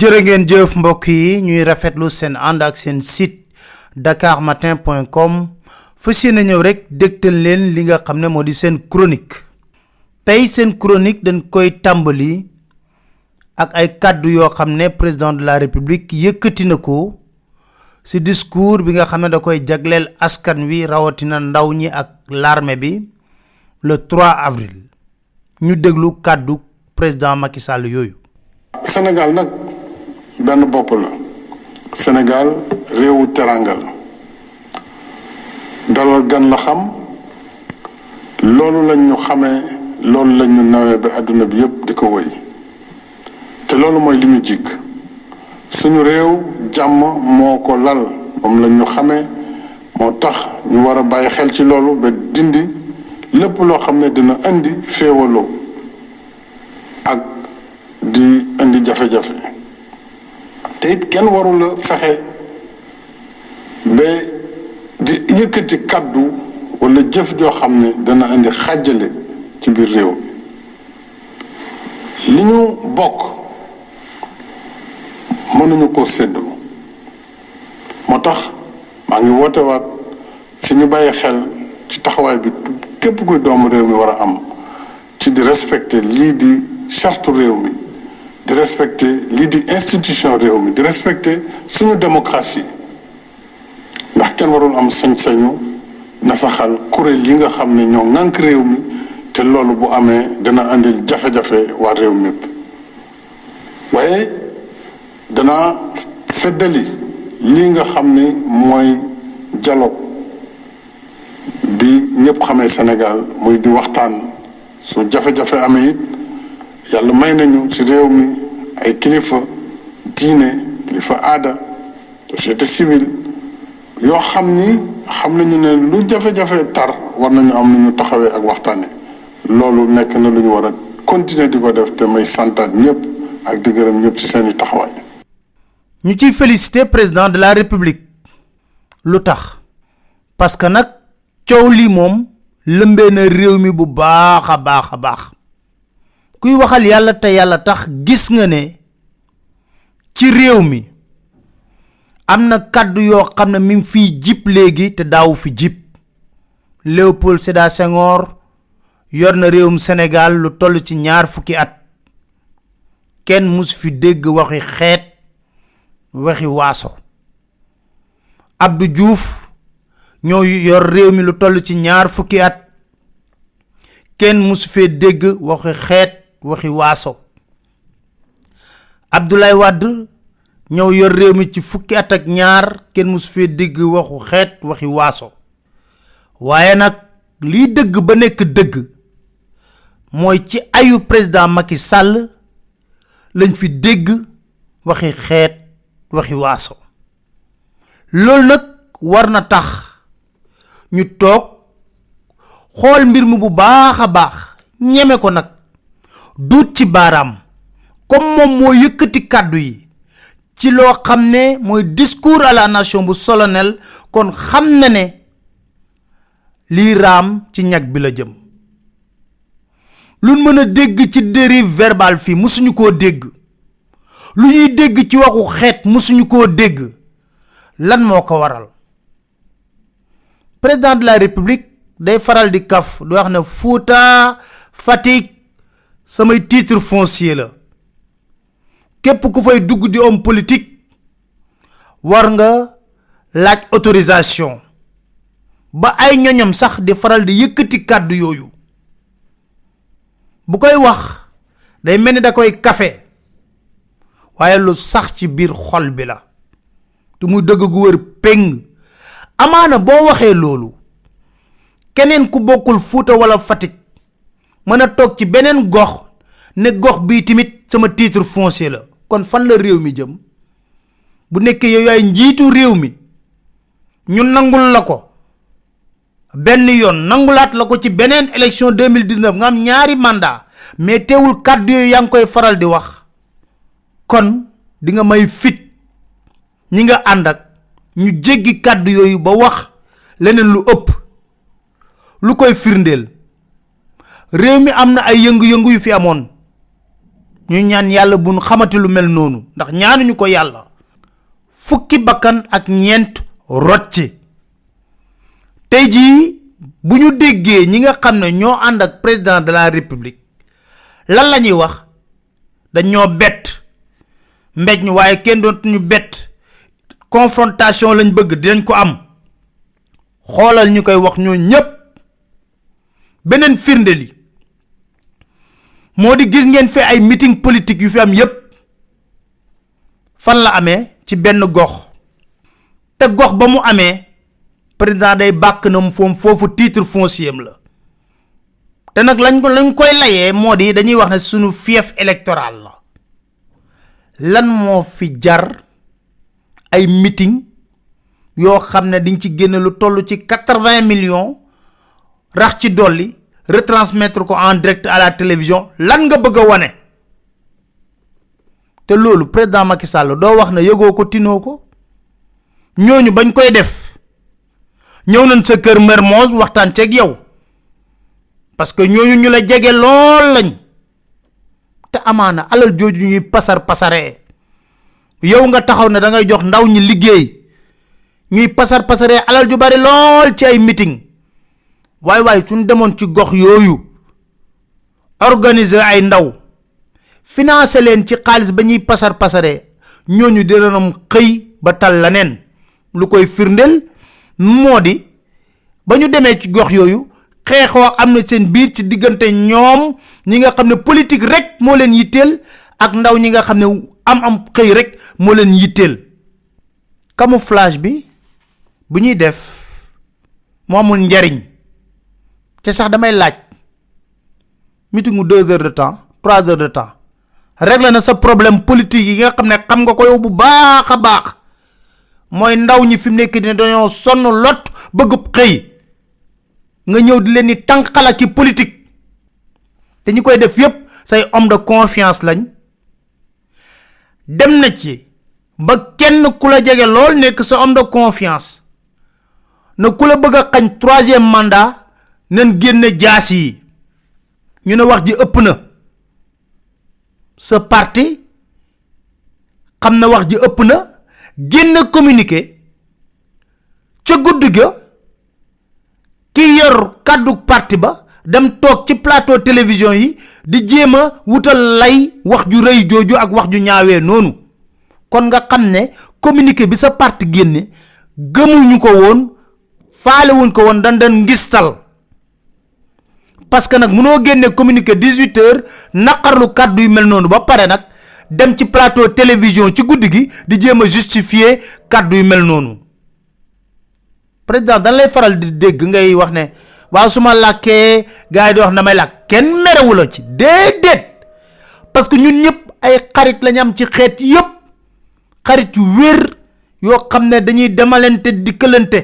jërë ngeen jëf mbokk yi ñuy rafetlu seen ànd ak seen site dakarmatin.com fas yéene ñëw rek dégtal leen li nga xam ne moo di seen chronique tey seen chronique dañ koy tàmbali ak ay kàddu yoo xam ne président de la république yëkkati na ko ci discours bi nga xam ne da koy jagleel askan wi rawatina ndaw ñi ak l'armée bi le 3 avril ñu déglu kàddu président Macky Sall yooyu. Sénégal nag benn bopp la Sénégal réewu teranga la dalal gan la xam loolu lañ ñu xamee loolu lañ ñu nawee ba àdduna bi yépp di ko wëy te loolu mooy li ñu jikk suñu réew jàmm moo ko lal moom lañ ñu xamee moo tax ñu war a bàyyi xel ci loolu ba dindi lépp loo xam ne dina indi féewaloo ak di indi jafe-jafe te it kenn warula fexe ba di yëkkati kàddu wala jëf joo xam ne dana indi xàjjale ci biir réew mi li ñu bokk mënuñu ko séddoo moo tax maa ngi woote waat si ñu bàyyi xel ci taxawaay bi képp kuy doomu réew mi war a am ci di respecter lii di charte réew mi di respecter lii di institution réew mi di respecter suñu démocratie ndax kenn warul am sañ-sañu nasaxal kuréel yi nga xam ne ñoo ŋànk réew mi te loolu bu amee dana andil jafe-jafe waa réew mépp waaye dana feddali lii nga xam ne mooy dialogue bi ñëpp xamee Sénégal muy di waxtaan su jafe-jafe amee it yàlla may nañu ci réew mi ay kilifa diine kilifa aada société civile yoo xam ni xam nañu ne lu jafe-jafe tar war nañu am nu ñu taxawee ak waxtaane loolu nekk na lu ñu war a continuer di ko def te may santaat ñëpp ak di gërëm ñëpp ci seeni taxawaay. ñu ciy féliciter président de la république lu tax parce que nag coow lii moom lëmbee na réew mi bu baax a baax kuy waxal yàlla te yàlla tax gis nga ne ci réew mi am na kàddu yoo xam ne mi ngi fiy jib léegi te daawu fi jib Léopold Sédar Senghor yor na réewum Sénégal lu toll ci 20 fukki at kenn mus fi dégg waxi xeet waxi waaso Abdou Diouf ñoo yor réew mi lu toll ci 20 fukki at kenn mus fee dégg waxi xeet waxi waaso Abdoulaye Wade ñoo yor réew mi ci fukki at ak ñaar kenn mus fee dégg waxu xeet waxi waaso waaye nag liy dëgg ba nekk dëgg mooy ci ayu président Macky Sall lañ fi dégg waxi xeet waxi waaso loolu nag war na tax ñu toog xool mbir mi bu baax a baax ñeme ko nag duut ci baaraam comme moom moo yëkkati kàddu yi ci loo xam ne mooy discours à la nation bu solennel kon xam na ne lii raam ci ñag bi la jëm luñ mën a dégg ci dérive verbale fii musuñu koo dégg lu ñuy dégg ci waxu xeet musuñu koo dégg lan moo ko waral président de la république day faral di kaf di wax ne Fouta Fatick samay titre foncier la képp ku fay dugg di homme politique war nga laaj autorisation ba ay ñoñam sax di faral di yëkkati kàddu yooyu bu koy wax day mel ni da koy kafe waaye lu sax ci biir xol bi la te muy dëgg gu wër péng amaana boo waxee loolu keneen ku bokkul Fuuta wala Fatick mën a toog ci beneen gox ne gox bii tamit sama titre foncier la kon fan la réew mi jëm bu nekkee yow yaay njiitu réew mi ñu nangul la ko benn yoon nangulaat la ko ci beneen élection 2019 nga am ñaari mandat mais teewul kàddu yooyu yaa ngi koy faral di wax kon di nga may fit ñi nga ànd ak ñu jéggi kàddu yooyu ba wax leneen lu ëpp lu koy firndeel réew mi am na ay yëngu-yëngu yu fi amoon ñu ñaan yàlla buñ xamati lu mel noonu ndax ñaanuñu ko yàlla fukki bakkan ak ñeent rot ci tey jii bu ñu déggee ñi nga xam ne ñoo ànd ak président de la république lan la ñuy wax dañoo bett mbéj ñu waaye kenn doon ñu bett confrontation lañ bëgg dinañ ko am xoolal ñu koy wax ñoo ñépp beneen firnde li moo di gis ngeen fi ay meeting politique yu fi am yépp fan la amee ci benn gox te gox ba mu amee président day bàkk na foofu titre foncier la te nag lañ koy layee moo di dañuy wax ne sunu fief électoral la lan moo fi jar ay meeting yoo xam ne diñ ci génne lu toll ci 80 millions rax ci dolli retransmettre ko en direct à la télévision lan nga bëgg a wane te loolu président Macky Sall doo wax ne yëgoo ko tinoo ko ñooñu bañ koy def ñëw nañ sa kër Mermoz waxtaan ceeg yow parce que ñooñu ñu la jege lool lañ te amaana alal jooju ñuy pasaree yow nga taxaw ne da ngay jox ndaw ñi liggéey ñuy pasaree alal ju bari lool ci ay meeting waay suñ demoon ci gox yooyu organiser ay ndaw financer leen ci xaalis ba ñuy pasaree ñooñu dinañu xëy ba tal leneen lu koy firndeel moo di ba ñu demee ci gox yooyu xeexoo am na seen biir ci diggante ñoom ñi nga xam ne politique rek moo leen yitteel ak ndaw ñi nga xam ne am xëy rek moo leen yitteel camouflage bi bu ñuy def moo amul njariñ te sax damay laaj meetingu 2 heures de temps 3 heures de temps réglé na sa problème politique yi nga xam ne xam nga ko yow bu baax a baax mooy ndaw ñi fi mu nekk ne dañoo sonn lot bëgg xëy nga ñëw di leen ni tànqala ci politique te ñi koy def yépp say homme de confiance lañ dem na ci ba kenn ku la jege lool nekk sa homme de confiance na ku la bëgg a xañ 3e mandat nen génne jaas yi ñu ne wax ji ëpp na sa parti xam na wax ji ëpp na génne communiqué ca guddi ga ki yor kàddu parti ba dem toog ci plateau télévision yi di jéem a wutal lay wax ju rëy jooju ak wax ju ñaawee noonu kon nga xam ne communiqué bi sa parti génne gëmuñu ko woon faalewuñ ko woon dan ngistal parce que nag mënoo génne communiqué 18h naqarlu kàddu yu mel noonu ba pare nag dem ci plateau télévision ci guddi gi di jéem a justifier kàddu yu mel noonu président dañ lay faral di dégg ngay wax ne waaw su ma làkkee gars yi di wax damay làkk kenn merewu la ci déedéet parce que ñun ñëpp ay xarit lañ am ci xeet yëpp xarit yu wér yoo xam ne dañuy demalante dikkalante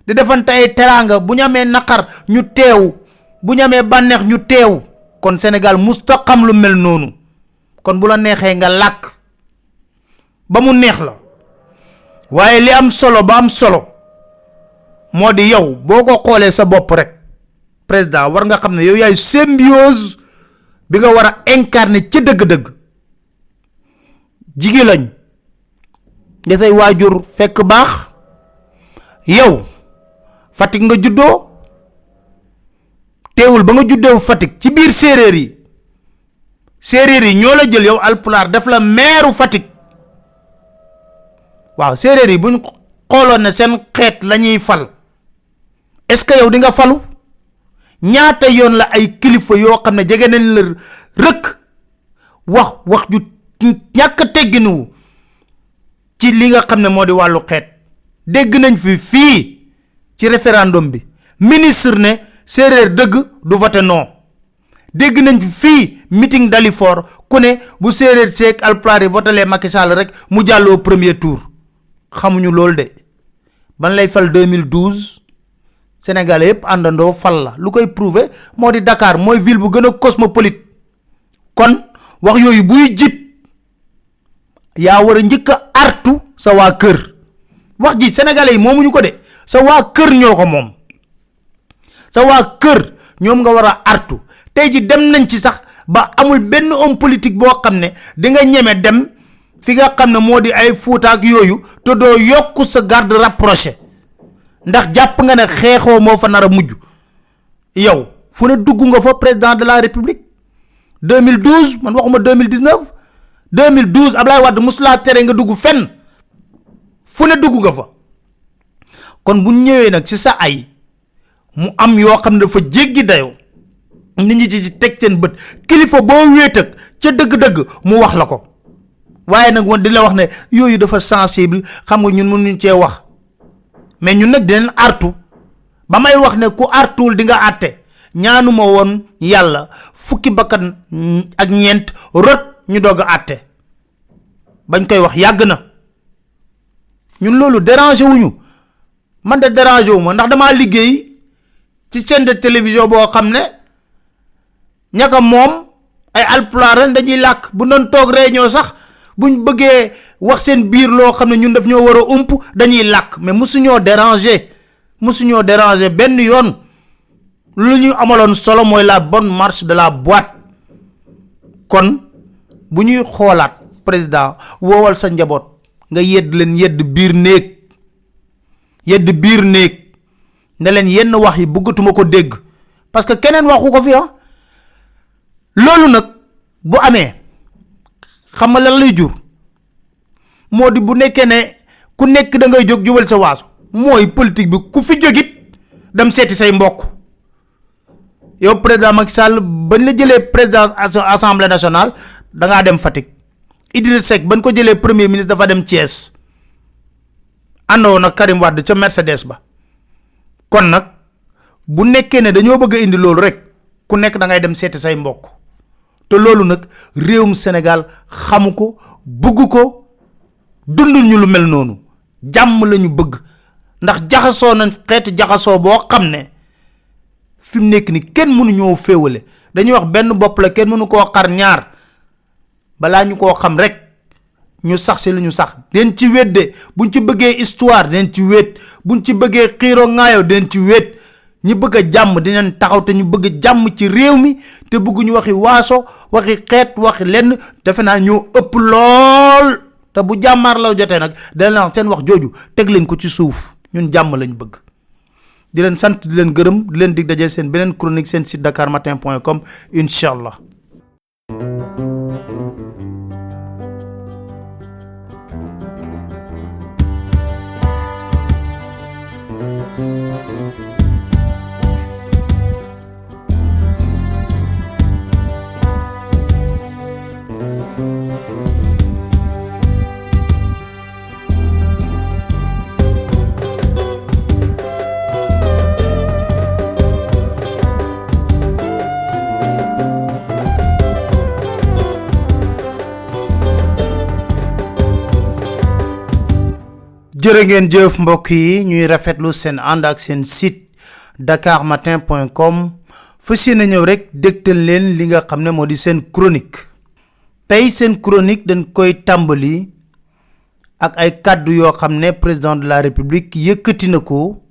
di defante ay teraanga bu ñu amee naqar ñu teew bu ñu amee bànneex ñu teew kon Sénégal musta xam lu mel noonu kon bu la neexee nga làkk ba mu neex la waaye li am solo ba am solo moo di yow boo ko xoolee sa bopp rek président war nga xam ne yow yaay symbiose bi nga war a incarner ci dëgg-dëgg jigéen lañ nga say waajur fekk baax yow Fatick nga juddoo teewul ba nga juddoo Fatick ci biir séeréer yi ñoo la jël yow alpulaar def la meeru Fatick waaw séeréer yi buñ xooloon ne seen xeet la ñuy fal est-ce que yow di nga falu ñaata yoon la ay kilifa yoo xam ne jege nañ la rëkk wax ju ñàkk tegginu ci li nga xam ne moo di wàllu xeet dégg nañ fii ci référendum bi ministre ne séeréer dëgg du voté non dégg nañ fii meeting Dalifort ku ne bu séeréer seeg alpulaar yi votelee Macky Sall rek mu jàlloo premier tour xamuñu loolu de ban lay fal 2012 Sénégalais yépp àndandoo fal la lu koy prouver moo di Dakar mooy ville bu gën a cosmopolite kon wax yooyu buy jib yaa war a njëkk a artu sa waa kër wax ji Sénégalais yi moomuñu ko de sa waa kër ñoo ko moom sa waa kër ñoom nga war a artu tey ji dem nañ ci sax ba amul benn homme politique boo xam ne di nga ñeme dem fi nga xam ne moo di ay Fuuta ak yooyu te doo yokku sa garde rapproché ndax jàpp nga ne xeexoo moo fa nar a mujj yow fu ne dugg nga fa président de la république 2012 man waxuma 2019 2012 Ablaye Wade musula tere nga dugg fenn fu ne dugg nga fa kon bu ñëwee nag ci sa ay mu am yoo xam ne dafa jéggi dayoo nit ñi ci teg seen bët kilifa boo wéet ak ca dëgg-dëgg mu wax la ko waaye nag woon di la wax ne yooyu dafa sensible xam nga ñun mënuñ cee wax mais ñun nag dinañ artu ba may wax ne ku artuwul di nga àtte ñaanuma woon yàlla fukki bakkan ak ñeent rot ñu doog a àtte bañ koy wax yàgg na ñun loolu dérangé wuñu man de dérangé wu ma ndax damaa liggéey ci chaîne de télévision boo xam ne ñaka moom ay alpulaar dañuy làkk bu doon toog réunion sax buñ bëggee wax seen biir loo xam ne ñun daf ñoo war a ump dañuy làkk mais musuñoo déranger benn yoon lu ñu amaloon solo mooy la bonne marche de la boîte kon bu ñuy xoolaat président woowal sa njaboot nga yedd leen yedd biir néeg ne leen yenn wax yi bëggatuma ko dégg parce que keneen waxu ko fi loolu nag bu amee xam nga lan lay jur moo di bu nekkee ne ku nekk da ngay jóg jubal sa waaso mooy politique bi ku fi jógit dem seeti say mbokk yow président Macky Sall bañ la jëlee président assemblée nationale da ngaa dem Fatick Idriss Seck bañ ko jëlee premier ministre dafa dem Thiès àndoo nag Karim Wade ca Mercedes ba kon nag bu nekkee ne dañoo bëgg a indi loolu rek ku nekk da ngay dem seeti say mbokk te loolu nag réewum Sénégal xamu ko bëgg ko dundul ñu lu mel noonu jàmm lañu bëgg ndax jaxasoo nañ xeetu jaxasoo boo xam ne fi mu nekk ni kenn mënu ñoo féewale dañuy wax benn bopp la kenn mënu koo xar ñaar balaa ñu koo xam rek ñu sax si lu ñu sax den ci wedde buñ ci bëggee histoire den ci wét buñ ci bëggee xiiroo ŋaayoo den ci wét ñi bëgg a jàmm dinañ taxaw te ñu bëgg jàmm ci réew mi te bëgg ñu waxi waaso waxi xeet waxi lenn defe naa ñoo ëpp lool te bu jàmmaar la jotee nag dana seen wax jooju teg leen ko ci suuf ñun jàmm lañ bëgg di leen sant di leen gërëm di leen dig daje seen beneen chronique seen site dakarmatin.com inshallah jërë ngeen jëf mbokk yi ñuy rafetlu seen ànd ak seen site dakarmatin.com fas yéene ñëw rek dégtal leen li nga xam ne moo di seen chronique tey seen chronique dañ koy tàmbali ak ay kàddu yoo xam ne président de la république yëkkati na ko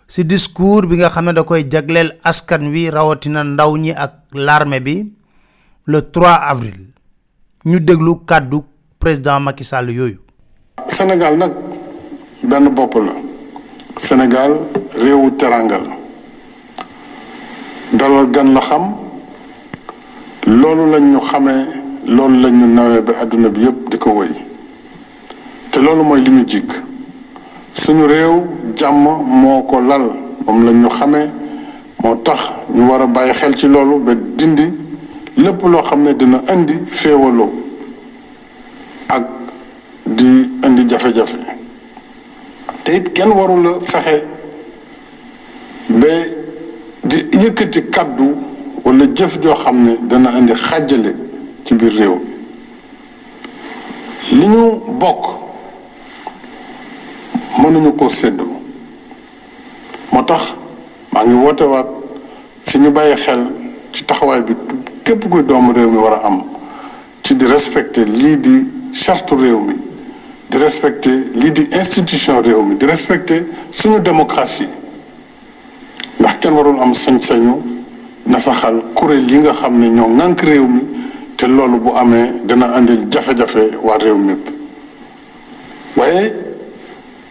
ci discours bi nga xam ne da koy jagleel askan wi rawatina ndaw ñi ak l'armée bi le 3 avril ñu déglu kàddu président Macky Sall yooyu. Sénégal nag benn bopp la Sénégal réewu teranga la dalal gan la xam loolu lañ ñu xamee loolu lañ ñu nawee ba àdduna bi yépp di ko wëy te loolu mooy li ñu jig suñu réew jàmm moo ko lal moom lañ ñu xamee moo tax ñu war a bàyyi xel ci loolu ba dindi lépp loo xam ne dina indi féewaloo ak di indi jafe-jafe te it kenn warula fexe ba di yëkkati kaddu wala jëf joo xam ne dana indi xàjjale ci biir réew mi li ñu bokk mënuñu ko séddoo moo tax maa ngi woote waat si ñu bàyyi xel ci taxawaay bi képp kuy doomu réew mi war a am ci di respecter lii di charte réew mi di respecter lii di institution réew mi di respecter suñu démocratie ndax kenn warul am sañ-sañu nasaxal kuréel yi nga xam ne ñoo ŋànk réew mi te loolu bu amee dana andil jafe-jafe waa réew mépp waaye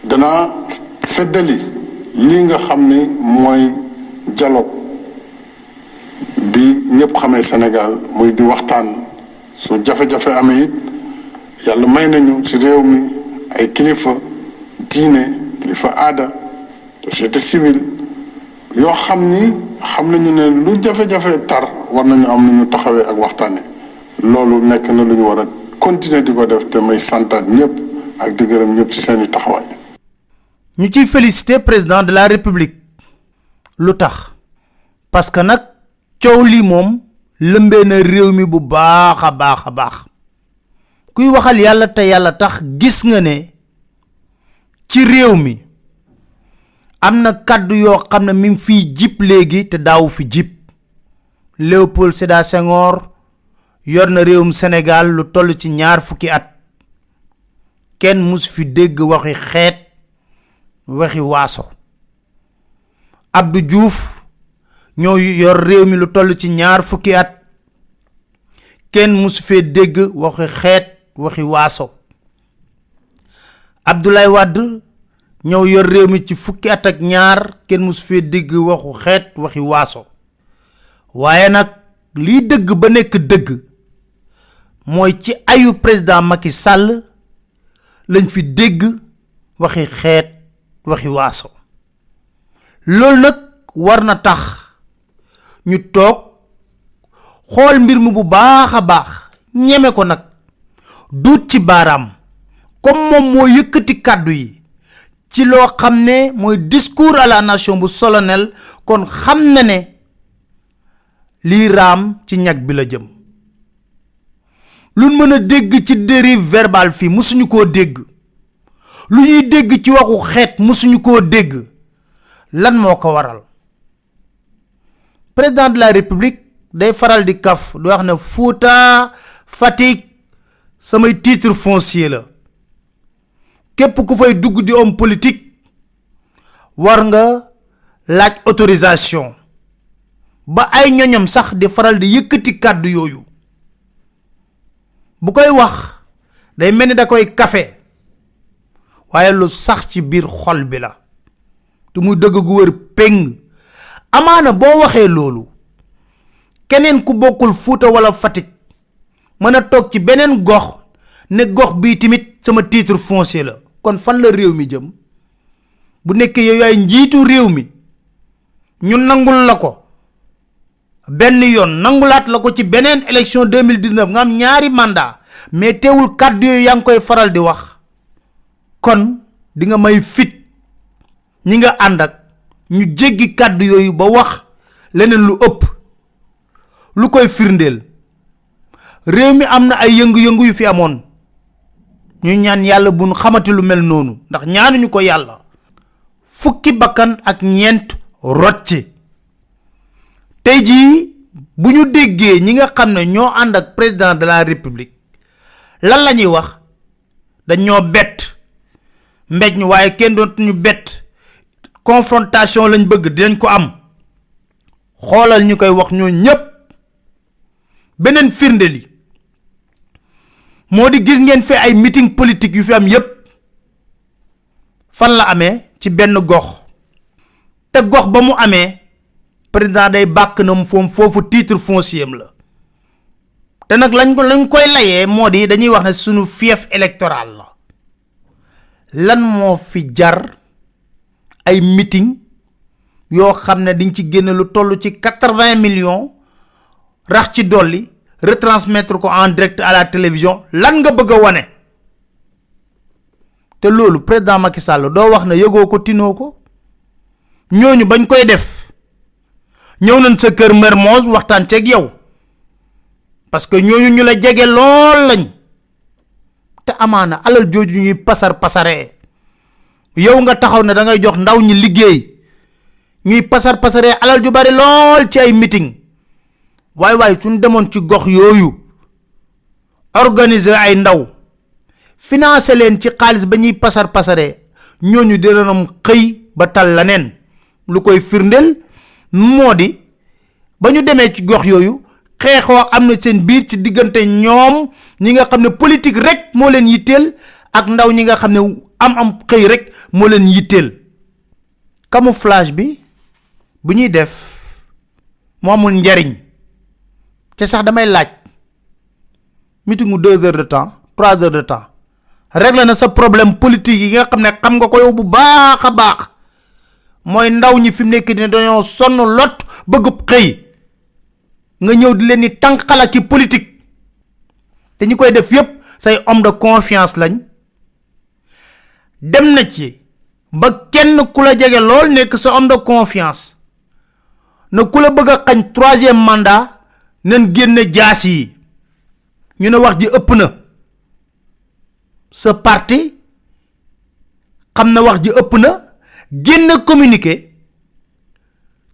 dana feddali lii nga xam ni mooy dialogue bi ñëpp xamee Sénégal muy di waxtaan su jafe-jafe amee it yàlla may nañu ci réew mi ay kilifa diine kilifa aada société civile yoo xam ni xam nañu ne lu jafe-jafe tar war nañu am nu ñu taxawee ak waxtaane loolu nekk na lu ñu war a continuer di ko def te may santaat ñëpp ak di gërëm ñëpp ci seeni taxawaay. ñu ciy féliciter président de la république lu tax parce que nag coow lii moom lëmbee na réew mi bu baax a baax kuy waxal yàlla te yàlla tax gis nga ne ci réew mi am na kàddu yoo xam ne mi ngi fiy jib léegi te daawu fi jib Léopold Sédar Senghor yor na réewum Sénégal lu toll ci 20 fukki at kenn mus fi dégg waxi xeet waxi waaso Abdou Diouf ñoo yor réew mi lu toll ci 20 fukki at kenn mus fee dégg waxi xeet waxi waaso Abdoulaye Wade ñoo yor réew mi ci fukki at ak ñaar kenn mus fee dégg waxu xeet waxi waaso waaye nag lii dëgg ba nekk dëgg mooy ci ayu président Macky Sall lañ fi dégg waxi xeet waxi waaso loolu nag war na tax ñu toog xool mbir mi bu baax a baax ñeme ko nag duut ci baaraam comme moom moo yëkkati kàddu yi ci loo xam ne mooy discours à la nation bu solennel kon xam na ne lii raam ci ñag bi la jëm lu mën a dégg ci dérive verbale fii musuñu koo dégg lu ñuy dégg ci waxu xeet musuñu koo dégg lan moo ko waral président de la république day faral di kaf di wax ne Fouta Fatick samay titre foncier la képp ku fay dugg di homme politique war nga laaj autorisation ba ay ñoñam sax di faral di yëkkati kàddu yooyu bu koy wax day mel ni da koy kafe waaye lu sax ci biir xol bi la te muy dëgg gu wër péng amaana boo waxee loolu keneen ku bokkul Fuuta wala Fatick mën a toog ci beneen gox ne gox bii tamit sama titre foncier la kon fan la réew mi jëm bu nekkee yow yaay njiitu réew mi ñu nangul la ko benn yoon nangulaat la ko ci beneen élection 2019 nga am ñaari mandat mais teewul kàddu yooyu yaa ngi koy faral di wax kon di nga may fit ñi nga ànd ak ñu jéggi kàddu yooyu ba wax leneen lu ëpp lu koy firndeel réew mi am na ay yëngu-yëngu yu fi amoon ñu ñaan yàlla bu ñu xamati lu mel noonu ndax ñaanuñu ko yàlla fukki bakkan ak ñeent rot ci tey jii bu ñu déggee ñi nga xam ne ñoo ànd ak président de la république lan la ñuy wax dañoo bett mbéj ñu waaye kenn dootuñu bett confrontation lañ bëgg dinañ ko am xoolal ñu koy wax ñoo ñépp beneen firnde li moo di gis ngeen fi ay meeting politique yu fi am yépp fan la amee ci benn gox te gox ba mu amee président day bàkk na foofu titre foncier la te nag lañ koy layee moo di dañuy wax ne sunu fief électoral la lan moo fi jar ay meeting yoo xam ne diñ ci génne lu toll ci 80 millions rax ci dolli retransmettre ko en direct à la télévision lan nga bëgg a wane te loolu président Macky Sall doo wax ne yëgoo ko tinoo ko ñooñu bañ koy def ñëw nañ sa kër Mermoz waxtaan ceeg yow parce que ñooñu ñu la jege lool lañ te amaana alal jooju ñuy pasaree yow nga taxaw ne da ngay jox ndaw ñi liggéey ñuy pasaree alal ju bari lool ci ay meeting waaye suñ demoon ci gox yooyu organiser ay ndaw financer leen ci xaalis ba ñuy pasaree ñooñu dinañu xëy ba tal leneen lu koy firndeel moo di bañu démé ci gox yoyu xéxo amna seen biir ci digënté ñoom ñi nga xamné politique rek mo leen yittel ak ndaw ñi nga xamné am xey rek mo leen yittel camouflage bi bu ñuy def mo amul njariñ ci sax damay laaj meetingu 2 heures de temps 3 heures de temps régler na sa problème politique yi nga xamné xam nga ko yow bu baaxa baax moy ndaw ñi fim nek ni dañoo sonn lot bëgg xey nga ñëw di leen ni tankala ci politique té ñi koy def yépp say homme de confiance lañ dem na ci ba kenn kula jégué lool nek sa homme de confiance na kula bëgg xagn 3e mandat nañ génné jaas yi ñu ne wax ji ëpp na sa parti xam na wax ji ëpp na génn communiqué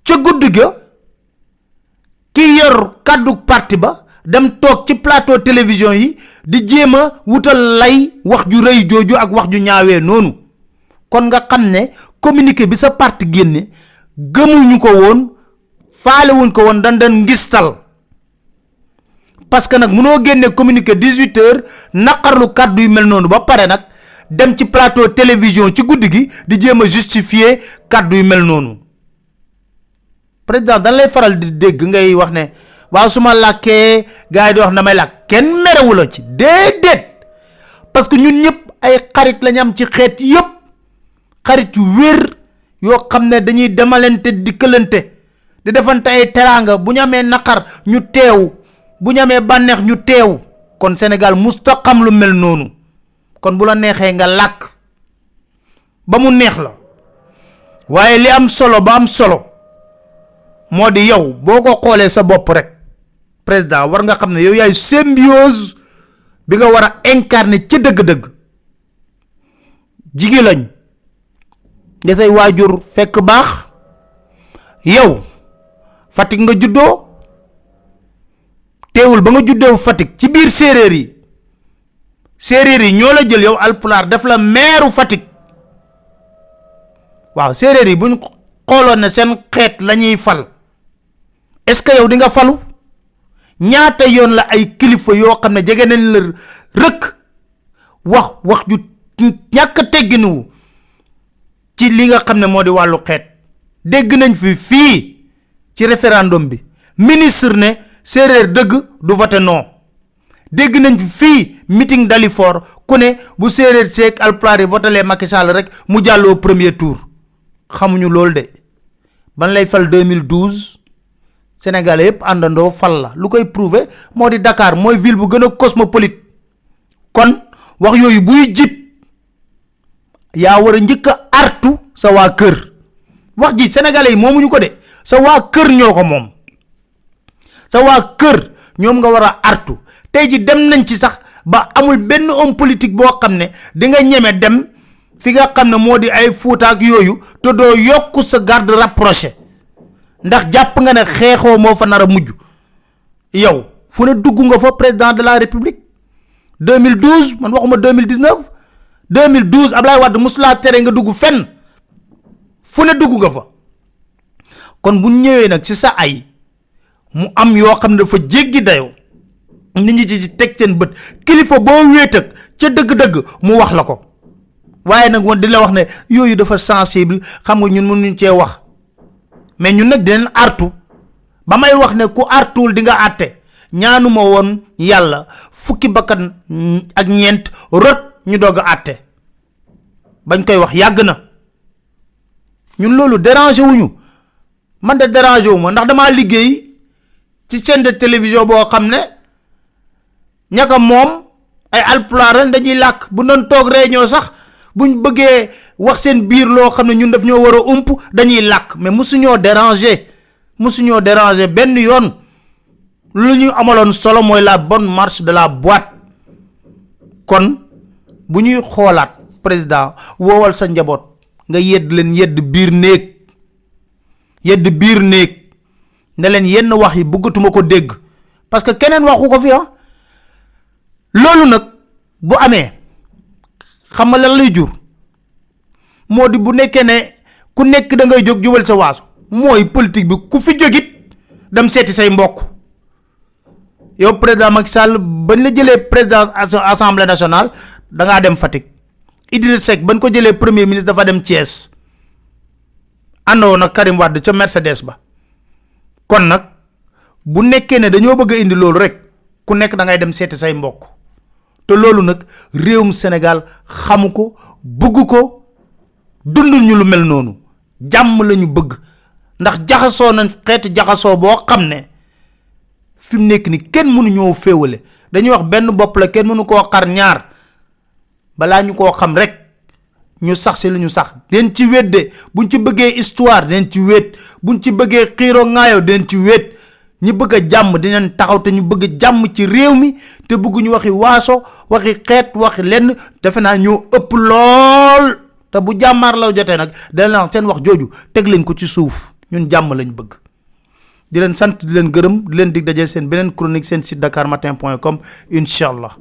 ca guddi ga ki yor kaddu parti ba dem tok ci plateau télévision yi di jéema wutal lay wax ju reuy joju ak wax ju ñaawé nonu kon nga xamné communiqué bi sa parti génné gëmuñu ko won faalé wuñ ko won dan ngistal parce que nak mëno génné communiqué 18h nakarlu kaddu yu mel nonu ba paré nak dem ci plateau télévision ci guddigi di jéema justifier kaddu yu mel nonu président dan lay faral di dégg ngay wax né wa suma laké gaay di wax damay lak ken méréwu la ci dédét parce que ñun ñëpp ay xarit lañ am ci xéet yépp xarit yu wër yo xamné dañuy demalante di këlante di defante ay teranga bu ñamé nakar ñu téw bu ñamé banex ñu téw kon Sénégal mustaqam lu mel nonu kon bu la nexé nga lak ba mu neex la waye li am solo ba am solo modi yow boko xolé sa bop rek président war nga xamné yow yaay symbiose bi nga wara incarner ci deug deug jigi lañ da say wajur fekk bax yow Fatick nga juddo téwul ba nga juddo Fatick ci biir séréer yi ñola jël yow alpular def la maire Fatick waaw séréer yi buñ xolone sen xet lañuy fal est-ce que yow di nga falu ñaata yoon la ay kilifa yo xamne jégué nañ la rek wax ju ñak tegginu ci li nga xamne modi walu xet dégg nañ fi ci référendum bi ministre ne séréer deug du voter non dégg nañ fi meeting d'Alifor ku ne bu séréer sék alpulaar voter Macky Sall rek mu jallo premier tour xamuñu lol de ban lay fal 2012 Sénégalais yépp andando fal la lu koy prouver modi Dakar moy ville bu gëna cosmopolite kon wax yoyu buy jip ya wara ñëk artu sa wa kër wax ji Sénégalais momuñu ko de sa wa kër ñoko mom sa wa kër ñom nga wara artu tay ji dem nañ ci sax ba amul benn homme politique bo xamné di nga ñëmé dem fi nga xamné modi ay Fouta ak yoyu te do yokku sa garde rapproché ndax japp nga ne xexo mo fa nara mujj yow fu ne dugg nga fa président de la république 2012 man waxuma 2019 2012 Ablaye Wade musla téré nga dugg fenn fu ne dugg nga fa kon bu ñëwé nak ci sa ay mu am yo xamne dafa jéggi dayo nit ñi ci tek seen bëtt kilifa bo wét ak ci dëgg dëgg mu wax la ko waye nak won di la wax ne yoyu dafa sensible xam nga ñun mënuñ ci wax mais ñun nak dinañ artu ba may wax ne ku artul di nga atté ñaanuma won yalla fukki bakkan ak ñent rot ñu doga atté bañ koy wax yag na ñun lolu déranger wuñu man de déranger wuma ndax dama liggéey ci chaîne de télévision bo xamné ñaka mom ay alpulaar dañuy lak bu non tok réunion sax buñ bëggé wax seen biir lo xamné ñun daf ñoo wara dañuy lak mais musuñoo déranger ben yoon lu ñu amalon solo moy la bonne marche de la boîte kon buñuy xolaat président wowal sa njabot nga yedd leen yedd biir neek ne leen yenn wax yi bëggatuma ko dégg parce que keneen waxu ko fi lolu nak bu amé xam nga lan lay jur modi bu nekké né ku nekk da ngay jog jubal sa waasu moy politique bi ku fi jogit dem seeti say mbokk yow président Macky Sall bañ la jëlee président assemblée nationale da ngaa dem Fatick Idriss Seck bañ ko jëlee premier ministre dafa dem Thiès àndoo nag Karim Wade ca Mercedes ba kon nag bu nekkee ne dañoo bëgg a indi loolu rek ku nekk da ngay dem seeti say mbokk te loolu nag réewum Sénégal xamu ko bëgg ko dundul ñu lu mel noonu jàmm lañu bëgg ndax jaxasoo nañ xeetu jaxasoo boo xam ne fi mu nekk ni kenn mënu ñoo féewale dañuy wax benn bopp la kenn mënu koo xar ñaar balaa ñu koo xam rek ñu sax si lu ñu sax den ci wedde buñ ci bëggee histoire den ci wét buñ ci bëggee xiiroo ŋaayoo den ci wét ñi bëgg a jàmm dinañ taxaw te ñu bëgg jàmm ci réew mi te bëgg ñu waxi waaso waxi xeet waxi lenn defe naa ñoo ëpp lool te bu jàmmaar law jotee nag dana seen wax jooju teg leen ko ci suuf ñun jàmm lañ bëgg di leen sant di leen gërëm di leen dig daje seen beneen chronique seen site dakarmatin.com inshallah